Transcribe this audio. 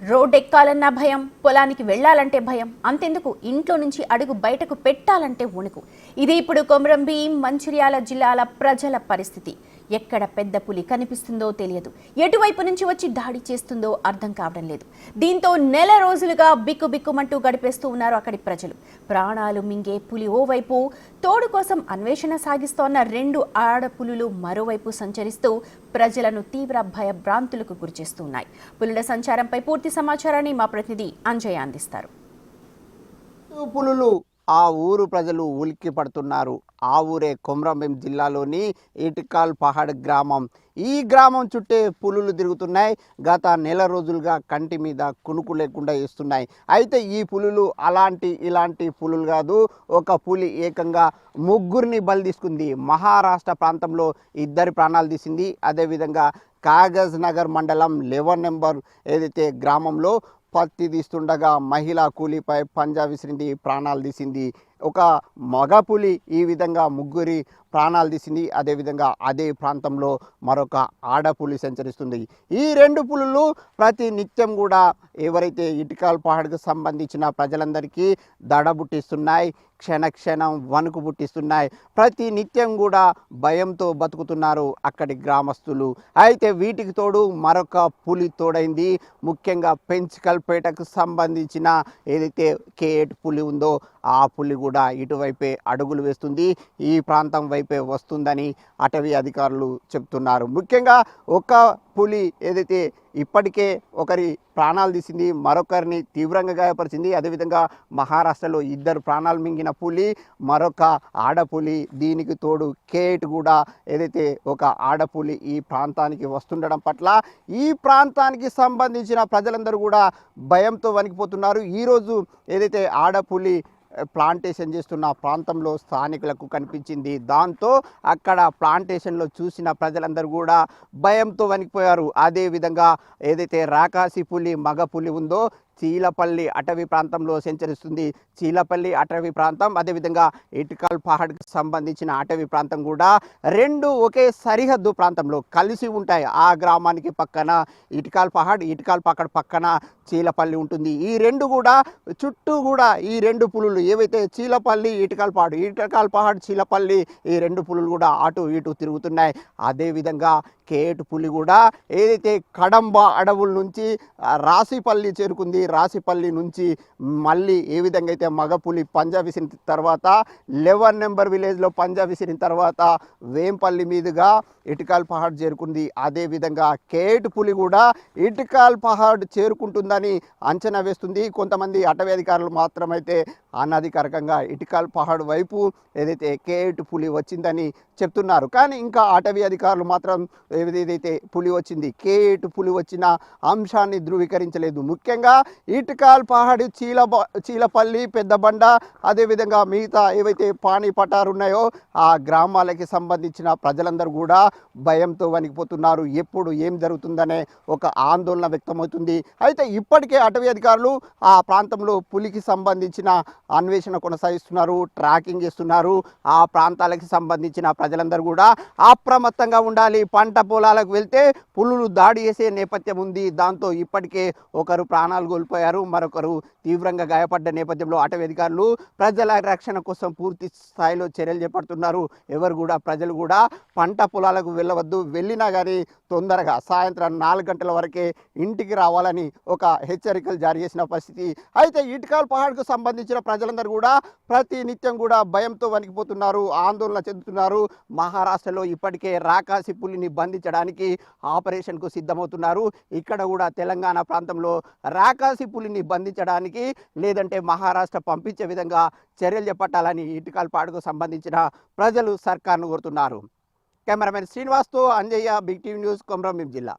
Road ఎక్కాలన్నా భయం, పొలానికి వెళ్లాలంటే భయం, అంతెందుకు ఇంట్లో నుంచి అడుగు బయటకు పెట్టాలంటే వణుకు. ఇది ఇప్పుడు కొమరంభీం మంచిర్యాల జిల్లాల ప్రజల పరిస్థితి. ఎక్కడ పెద్ద పులి కనిపిస్తుందో తెలియదు, ఎటువైపు నుంచి వచ్చి దాడి చేస్తుందో అర్థం కావడం లేదు. దీంతో నెల రోజులుగా బిక్కుబిక్కుమంటూ గడిపేస్తూ ఉన్నారు అక్కడి ప్రజలు. ప్రాణాలు మింగే పులి ఓవైపు, తోడు కోసం అన్వేషణ సాగిస్తోన్న రెండు ఆడపులులు మరోవైపు సంచరిస్తూ ప్రజలను తీవ్ర భయభ్రాంతులకు గురిచేస్తున్నాయి. పులుల సంచారంపై పూర్తి సమాచారాన్ని మా ప్రతినిధి అంజయ్య అందిస్తారు. పులులు ఆ ఊరు ప్రజలు ఉలిక్కి పడుతున్నారు. ఆ ఊరే కొమరంభీం జిల్లాలోని ఇటికాల్ పహాడ్ గ్రామం. ఈ గ్రామం చుట్టే పులులు తిరుగుతున్నాయి. గత నెల రోజులుగా కంటి మీద కునుకు లేకుండా ఇస్తున్నాయి. అయితే ఈ పులులు ఇలాంటి పులులు కాదు. ఒక పులి ఏకంగా ముగ్గురిని బలి తీసుకుంది. మహారాష్ట్ర ప్రాంతంలో 2 ప్రాణాలు తీసింది. అదేవిధంగా కాగజ్ నగర్ మండలం 11 నెంబర్ ఏదైతే గ్రామంలో పత్తి తీస్తుండగా మహిళా కూలీపై పంజా విసిరింది, ప్రాణాలు తీసింది. ఒక మగ పులి ఈ విధంగా ముగ్గురి ప్రాణాలు తీసింది. అదేవిధంగా అదే ప్రాంతంలో మరొక ఆడపులి సంచరిస్తుంది. ఈ 2 పులులు ప్రతి నిత్యం కూడా ఎవరైతే ఇటికాల్ పహాడ్కు సంబంధించిన ప్రజలందరికీ దడబుట్టిస్తున్నాయి, క్షణక్షణం వణుకు పుట్టిస్తున్నాయి. ప్రతి నిత్యం కూడా భయంతో బతుకుతున్నారు అక్కడి గ్రామస్తులు. అయితే వీటికి తోడు మరొక పులి తోడైంది. ముఖ్యంగా పెంచికల్పేటకు సంబంధించిన ఏదైతే K8 పులి ఉందో ఆ పులి కూడా ఇటువైపే అడుగులు వేస్తుంది, ఈ ప్రాంతం వైపే వస్తుందని అటవీ అధికారులు చెప్తున్నారు. ముఖ్యంగా ఒక పులి ఏదైతే ఇప్పటికే ఒకరి ప్రాణాలు తీసింది, మరొకరిని తీవ్రంగా గాయపరిచింది. అదేవిధంగా మహారాష్ట్రలో 2 ప్రాణాలు మింగిన పులి, మరొక ఆడపులి. దీనికి తోడు K8 కూడా ఏదైతే ఒక ఆడపులి ఈ ప్రాంతానికి వస్తుండడం పట్ల ఈ ప్రాంతానికి సంబంధించిన ప్రజలందరూ కూడా భయంతో వణికిపోతున్నారు. ఈరోజు ఏదైతే ఆడపులి ప్లాంటేషన్ చేస్తున్న ప్రాంతంలో స్థానికులకు కనిపించింది. దాంతో అక్కడ ప్లాంటేషన్లో చూసిన ప్రజలందరూ కూడా భయంతో వణికిపోయారు. అదేవిధంగా ఏదైతే రాకాసి పులి మగ పులి ఉందో చీలపల్లి అటవీ ప్రాంతంలో సంచరిస్తుంది. చీలపల్లి అటవీ ప్రాంతం, అదేవిధంగా ఇటికాల్ పహాడ్కి సంబంధించిన అటవీ ప్రాంతం కూడా 2 ఒకే సరిహద్దు ప్రాంతంలో కలిసి ఉంటాయి. ఆ గ్రామానికి పక్కన ఇటికాల్ పహాడ్ పక్కన చీలపల్లి ఉంటుంది. ఈ 2 కూడా చుట్టూ కూడా ఈ 2 పులులు ఏవైతే చీలపల్లి ఇటికాల్ పహాడ్ చీలపల్లి ఈ 2 పులులు కూడా అటు ఇటు తిరుగుతున్నాయి. అదేవిధంగా K8 పులి కూడా ఏదైతే కడంబ అడవుల నుంచి రాసిపల్లి చేరుకుంది. రాసిపల్లి నుంచి మళ్ళీ ఏ విధంగా అయితే మగ పులి పంజా విసిరిన తర్వాత 11 నెంబర్ విలేజ్లో పంజా విసిరిన తర్వాత వేంపల్లి మీదుగా ఇటికాల్ పహాడ్ చేరుకుంది. అదేవిధంగా K8 పులి కూడా ఇటికాల్ పహాడ్ చేరుకుంటుందని అంచనా వేస్తుంది. కొంతమంది అటవీ అధికారులు మాత్రమైతే అనధికారికంగా ఇటికాల్ పహాడ్ వైపు ఏదైతే K8 పులి వచ్చిందని చెప్తున్నారు. కానీ ఇంకా అటవీ అధికారులు మాత్రం ఏదైతే పులి వచ్చింది, K8 పులి వచ్చిన అంశాన్ని ధృవీకరించలేదు. ముఖ్యంగా ఇటికాల్ పహాడ్ చీలపల్లి పెద్దబండ అదేవిధంగా మిగతా ఏవైతే పానీ పటారు ఉన్నాయో ఆ గ్రామాలకి సంబంధించిన ప్రజలందరూ కూడా భయంతో వణికిపోతున్నారు. ఎప్పుడు ఏం జరుగుతుందనే ఒక ఆందోళన వ్యక్తమవుతుంది. అయితే ఇప్పటికే అటవీ అధికారులు ఆ ప్రాంతంలో పులికి సంబంధించిన అన్వేషణ కొనసాగిస్తున్నారు, ట్రాకింగ్ చేస్తున్నారు. ఆ ప్రాంతాలకు సంబంధించిన ప్రజలందరూ కూడా అప్రమత్తంగా ఉండాలి. పంట పొలాలకు వెళ్తే పులులు దాడి చేసే నేపథ్యం ఉంది. దాంతో ఇప్పటికే ఒకరు ప్రాణాలు కోల్పోయారు, మరొకరు తీవ్రంగా గాయపడ్డ నేపథ్యంలో అటవీ అధికారులు ప్రజల రక్షణ కోసం పూర్తి స్థాయిలో చర్యలు చేపడుతున్నారు. ప్రజలు కూడా పంట పొలాలకు వెళ్ళవద్దు, వెళ్ళినా కానీ తొందరగా సాయంత్రం 4 గంటల వరకే ఇంటికి రావాలని ఒక హెచ్చరికలు జారీ చేసిన పరిస్థితి. అయితే ఇటికాల్ పహాడ్కు సంబంధించిన ప్రజలందరూ కూడా ప్రతి నిత్యం కూడా భయంతో వణికిపోతున్నారు, ఆందోళన చెందుతున్నారు. మహారాష్ట్రలో ఇప్పటికే రాకాసి పులిని బంధించడానికి ఆపరేషన్కు సిద్ధమవుతున్నారు. ఇక్కడ కూడా తెలంగాణ ప్రాంతంలో రాకాసి పులిని బంధించడానికి లేదంటే మహారాష్ట్ర పంపించే విధంగా చర్యలు చేపట్టాలని ఇటికాల్ పహాడ్కు సంబంధించిన ప్రజలు సర్కార్ను కోరుతున్నారు. కెమెరామెన్ శ్రీనివాస్తో Anjaiah, big TV news, Komaram Bheem జిల్లా.